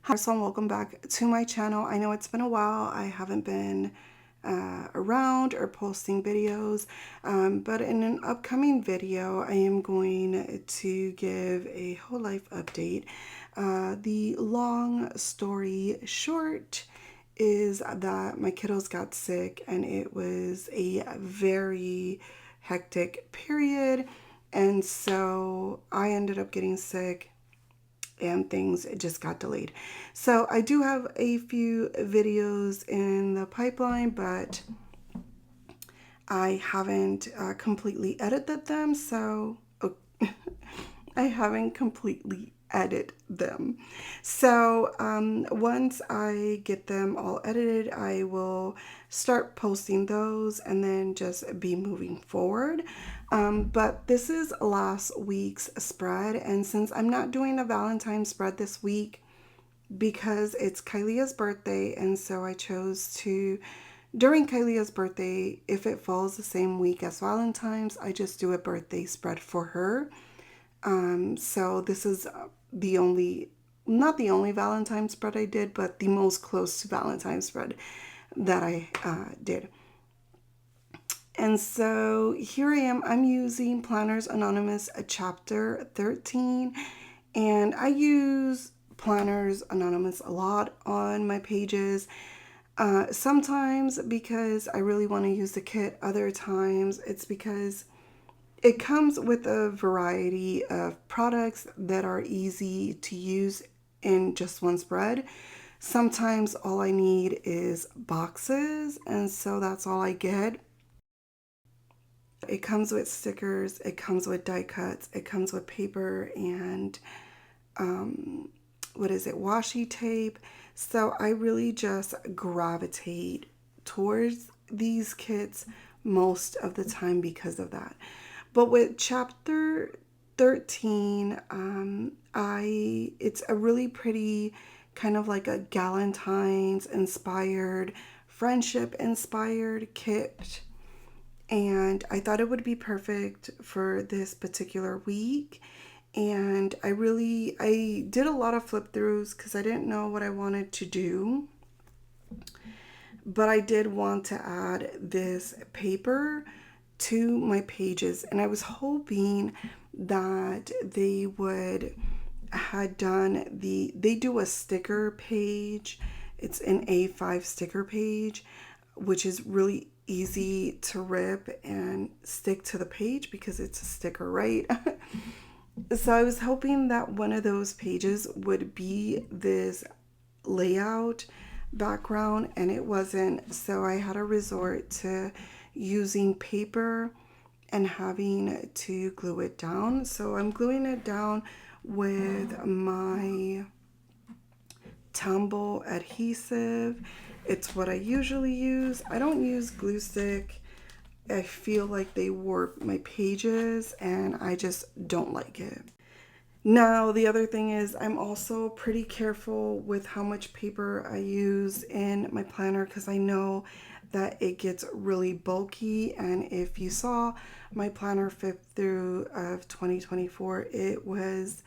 Hi, Marysol, and welcome back to my channel. I know it's been a while. I haven't been around or posting videos, but in an upcoming video, I am going to give a whole life update. The long story short is that my kiddos got sick and it was a very hectic period, and so I ended up getting sick and things just got delayed. So I do have a few videos in the pipeline, but I haven't completely edited them. I haven't completely edited them. So once I get them all edited, I will start posting those and then just be moving forward. But this is last week's spread, and since I'm not doing a Valentine spread this week because it's Kylia's birthday, and so I chose to, during Kylia's birthday, if it falls the same week as Valentine's, I just do a birthday spread for her. So this is the only, not the only Valentine spread I did, but the most close to Valentine spread that I did. And so here I am. I'm using Planners Anonymous chapter 13, and I use Planners Anonymous a lot on my pages. Sometimes because I really want to use the kit, other times it's because it comes with a variety of products that are easy to use in just one spread. Sometimes all I need is boxes, and so that's all I get. It comes with stickers, it comes with die cuts, it comes with paper and washi tape. So I really just gravitate towards these kits most of the time because of that. But with chapter 13, it's a really pretty kind of like a Galentine's inspired, friendship inspired kit, and I thought it would be perfect for this particular week. And I did a lot of flip throughs because I didn't know what I wanted to do, but I did want to add this paper to my pages, and I was hoping that they would had done they do a sticker page. It's an A5 sticker page, which is really easy to rip and stick to the page because it's a sticker, right? So I was hoping that one of those pages would be this layout background, and it wasn't. So I had to resort to using paper and having to glue it down. So I'm gluing it down with my tumble adhesive. It's what I usually use. I don't use glue stick. I feel like they warp my pages and I just don't like it. Now, the other thing is I'm also pretty careful with how much paper I use in my planner because I know that it gets really bulky, and if you saw my planner flip through of 2024, it was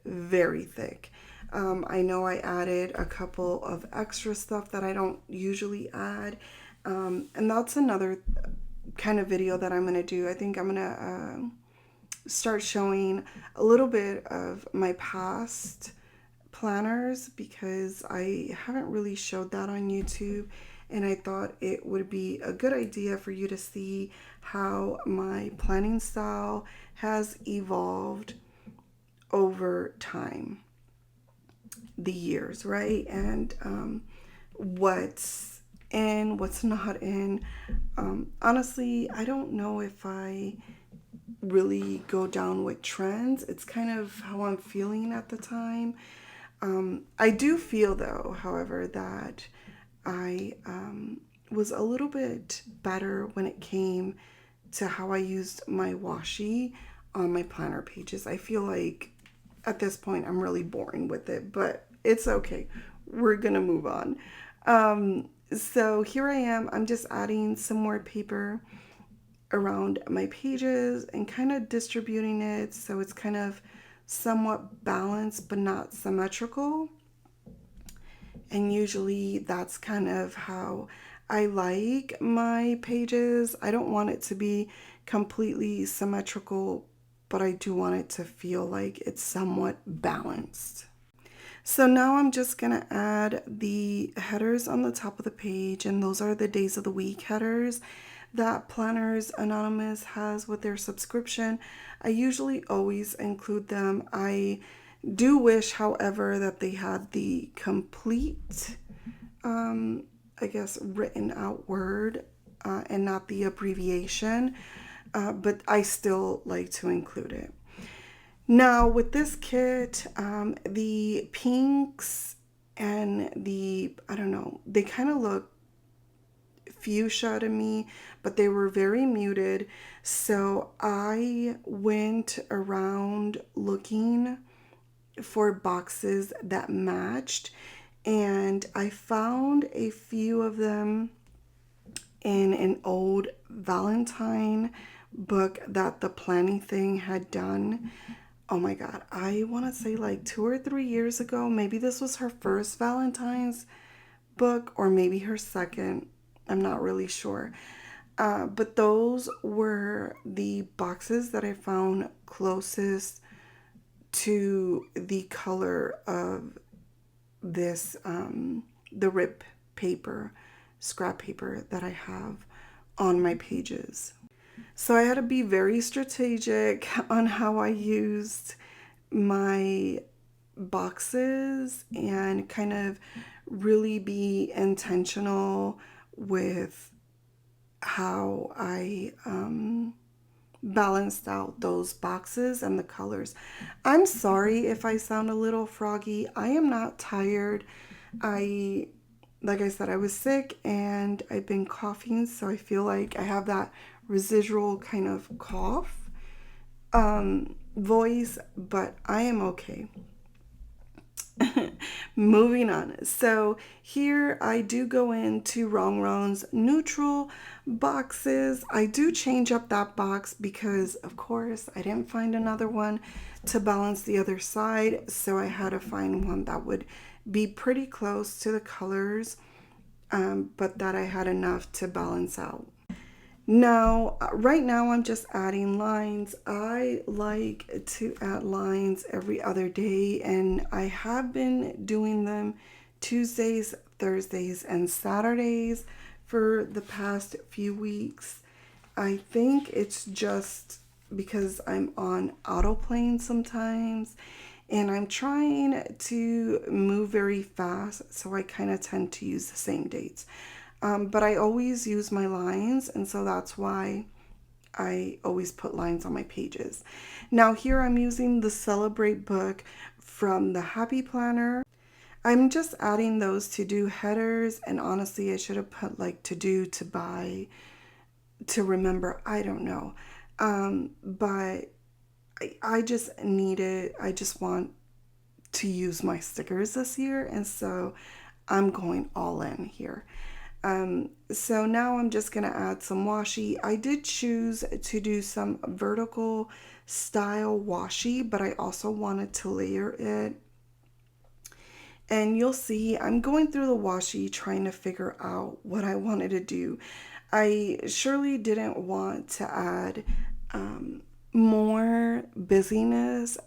very thick. I know I added a couple of extra stuff that I don't usually add, and that's another kind of video that I'm going to do. I think I'm going to start showing a little bit of my past planners because I haven't really showed that on YouTube, and I thought it would be a good idea for you to see how my planning style has evolved over time, the years, right? And what's in, what's not in. Honestly, I don't know if I really go down with trends. It's kind of how I'm feeling at the time. I do feel, though, however, that I was a little bit better when it came to how I used my washi on my planner pages. I feel like at this point I'm really boring with it, but it's okay. We're gonna move on. So here I am. I'm just adding some more paper around my pages and kind of distributing it so it's kind of somewhat balanced but not symmetrical. And usually that's kind of how I like my pages. I don't want it to be completely symmetrical, but I do want it to feel like it's somewhat balanced. So now I'm just gonna add the headers on the top of the page, and those are the days of the week headers that Planners Anonymous has with their subscription. I usually always include them. I do wish, however, that they had the complete, I guess, written out word and not the abbreviation, but I still like to include it. Now, with this kit, the pinks and I don't know, they kind of look fuchsia to me, but they were very muted. So I went around looking for boxes that matched, and I found a few of them in an old Valentine book that the Planning Thing had done. Oh my God, I want to say like 2 or 3 years ago. Maybe this was her first Valentine's book or maybe her second. I'm not really sure. But those were the boxes that I found closest to the color of this, the rip paper, scrap paper that I have on my pages. So I had to be very strategic on how I used my boxes and kind of really be intentional with how I balanced out those boxes and the colors. I'm sorry if I sound a little froggy. I am not tired. Like I said, I was sick and I've been coughing, so I feel like I have that residual kind of cough voice, but I am okay. Moving on. So here I do go into Wrong Wrong's neutral boxes. I do change up that box because, of course, I didn't find another one to balance the other side. So I had to find one that would be pretty close to the colors, but that I had enough to balance out. Now, right now I'm just adding lines. I like to add lines every other day, and I have been doing them Tuesdays, Thursdays, and Saturdays for the past few weeks. I think it's just because I'm on autoplane sometimes and I'm trying to move very fast, so I kind of tend to use the same dates. But I always use my lines, and so that's why I always put lines on my pages. Now here I'm using the Celebrate book from the Happy Planner. I'm just adding those to do headers, and honestly I should have put like to do, to buy, to remember, I don't know. But I just need it. I just want to use my stickers this year, and so I'm going all in here. So now I'm just gonna add some washi. I did choose to do some vertical style washi, but I also wanted to layer it. And you'll see I'm going through the washi trying to figure out what I wanted to do. I surely didn't want to add more busyness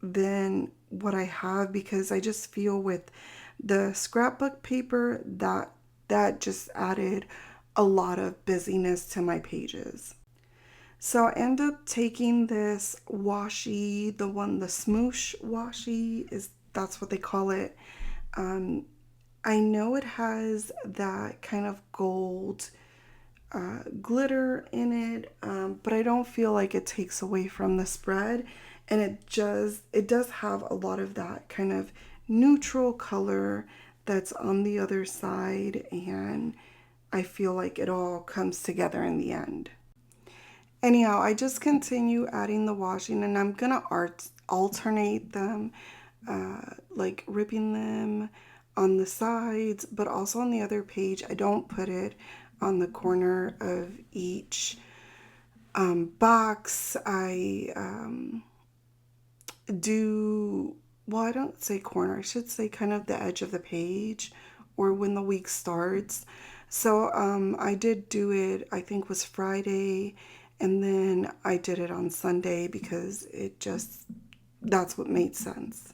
than what I have, because I just feel with the scrapbook paper that just added a lot of busyness to my pages. So I end up taking this washi, the smoosh washi, is that's what they call it. I know it has that kind of gold glitter in it, but I don't feel like it takes away from the spread, and it does have a lot of that kind of neutral color that's on the other side, and I feel like it all comes together in the end. Anyhow, I just continue adding the washing, and I'm gonna alternate them, like ripping them on the sides, but also on the other page. I don't put it on the corner of each box. I do, well, I don't say corner, I should say kind of the edge of the page or when the week starts. So I did do it, I think was Friday, and then I did it on Sunday because that's what made sense.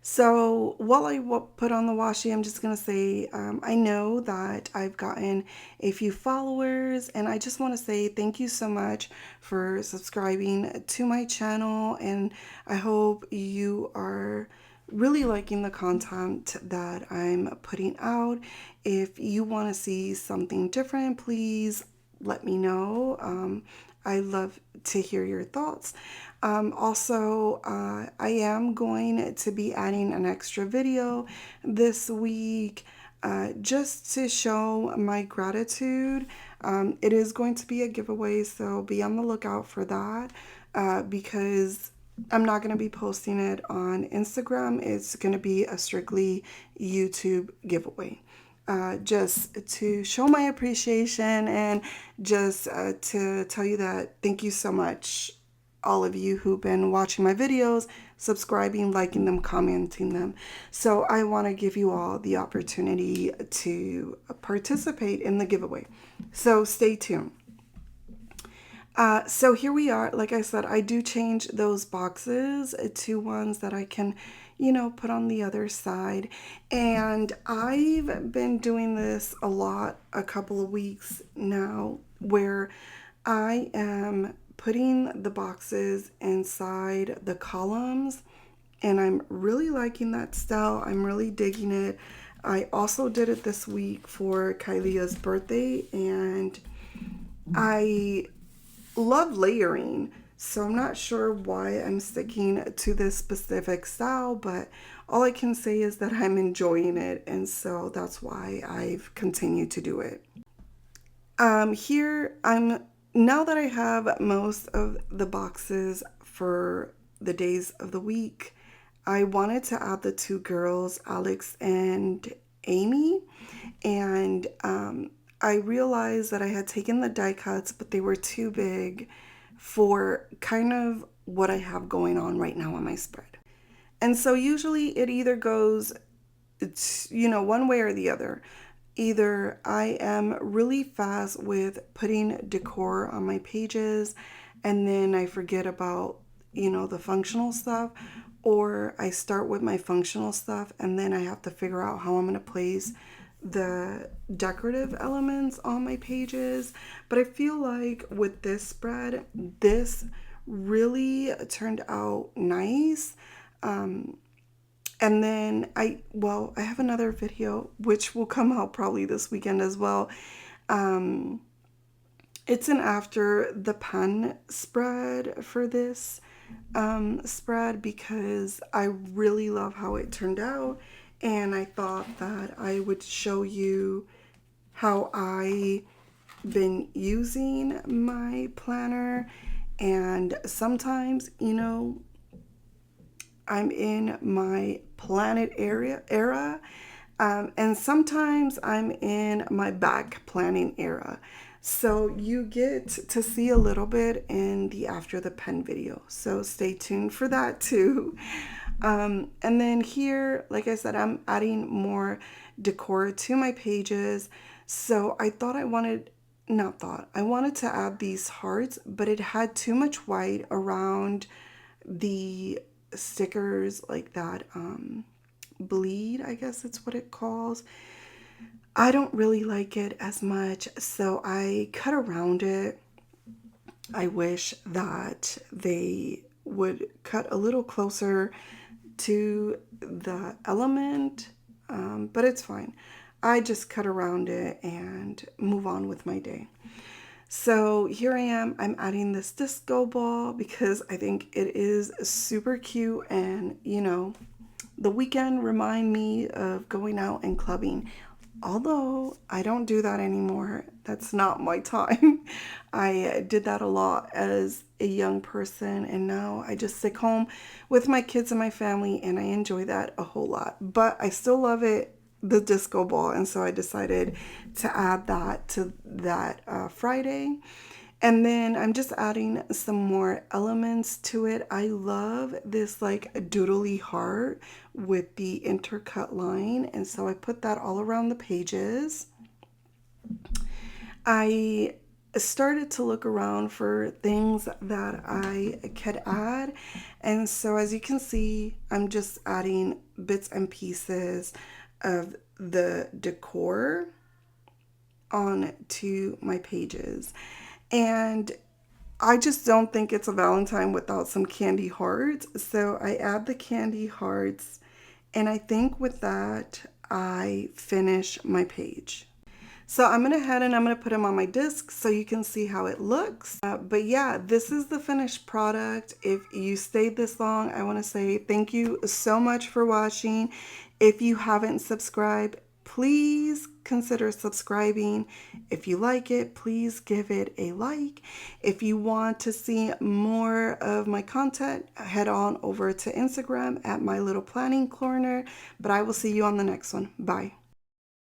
So while I put on the washi, I'm just going to say I know that I've gotten a few followers, and I just want to say thank you so much for subscribing to my channel, and I hope you are really liking the content that I'm putting out. If you want to see something different, please let me know. I love to hear your thoughts. Also, I am going to be adding an extra video this week just to show my gratitude. It is going to be a giveaway, so be on the lookout for that because I'm not going to be posting it on Instagram. It's going to be a strictly YouTube giveaway. Just to show my appreciation and just to tell you that thank you so much, all of you who've been watching my videos, subscribing, liking them, commenting them. So I want to give you all the opportunity to participate in the giveaway. So stay tuned. So here we are. Like I said, I do change those boxes to ones that I can, put on the other side. And I've been doing this a couple of weeks now, where I am putting the boxes inside the columns, and I'm really liking that style. I'm really digging it. I also did it this week for Kylia's birthday, and I love layering, so I'm not sure why I'm sticking to this specific style, but all I can say is that I'm enjoying it, and so that's why I've continued to do it. Here now that I have most of the boxes for the days of the week, I wanted to add the two girls, Alex and Amy, and I realized that I had taken the die cuts, but they were too big for kind of what I have going on right now on my spread. And so usually it either goes, one way or the other. Either I am really fast with putting decor on my pages and then I forget about, the functional stuff, or I start with my functional stuff and then I have to figure out how I'm going to place the decorative elements on my pages. But I feel like with this spread, this really turned out nice. And then I have another video which will come out probably this weekend as well. It's an after the pen spread for this spread because I really love how it turned out, and I thought that I would show you how I been using my planner. And sometimes, I'm in my planet era, and sometimes I'm in my back planning era. So you get to see a little bit in the after the pen video. So stay tuned for that too. And then here, like I said, I'm adding more decor to my pages. So I wanted to add these hearts, but it had too much white around the stickers, like that bleed, I guess it's what it calls. I don't really like it as much, so I cut around it. I wish that they would cut a little closer to the element, but it's fine. I just cut around it and move on with my day. So here I am, I'm adding this disco ball because I think it is super cute, and the weekend remind me of going out and clubbing. Although I don't do that anymore. That's not my time. I did that a lot as a young person, and now I just sit home with my kids and my family, and I enjoy that a whole lot. But I still love it, the disco ball, and so I decided to add that to that Friday. And then I'm just adding some more elements to it. I love this like doodly heart with the intercut line. And so I put that all around the pages. I started to look around for things that I could add. And so as you can see, I'm just adding bits and pieces of the decor onto my pages. And I just don't think it's a Valentine without some candy hearts. So I add the candy hearts, and I think with that, I finish my page. So I'm gonna head and I'm gonna put them on my disc so you can see how it looks. But yeah, this is the finished product. If you stayed this long, I wanna say thank you so much for watching. If you haven't subscribed, please consider subscribing. If you like it, please give it a like. If you want to see more of my content, head on over to Instagram at My Little Planning Corner. But I will see you on the next one. Bye.